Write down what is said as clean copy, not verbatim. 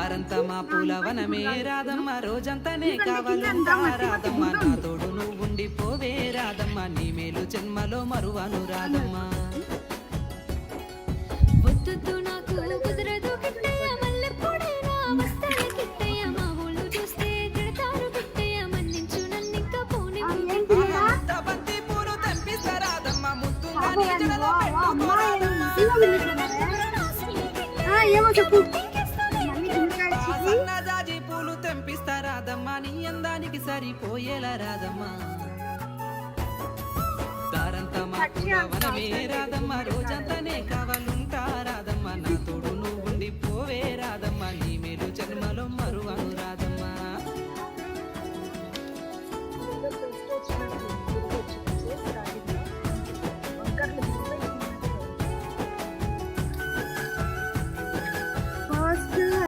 దారంతా మా పూలవనమే రాధమ్మ రోజంతానే కావాలంటా రాధమ్మ నా తోడు నువ్వు ఉండిపోవే రాధమ్మ నీ మేలు జన్మలో మరువను రాధమ్మ వద్దు నాకు కుదరదు కిట్టయ్య మల్లెపూడైనా వస్తాయి కిట్టయ్య మా ఊళ్ళు చూస్తే తిడతారు కిట్టయ్య మన్నించు నన్నింకా పోని బంతి పూలు తెంపిస్తా రాధమ్మ ముద్దుగా నీ జడలో పెట్టుకో రాధమ్మ ఏమో చెప్పు సన్నజాజి పూలు తెంపిస్తా రాధమ్మ నీ అందానికి సరిపోయేలా రాధమ్మ దారంతా మా పూలవనమే రాధమ్మ రోజంతానే కావాలంటా రాధమ్మ నా తోడు నువ్వు ఉండిపోవే రాధమ్మ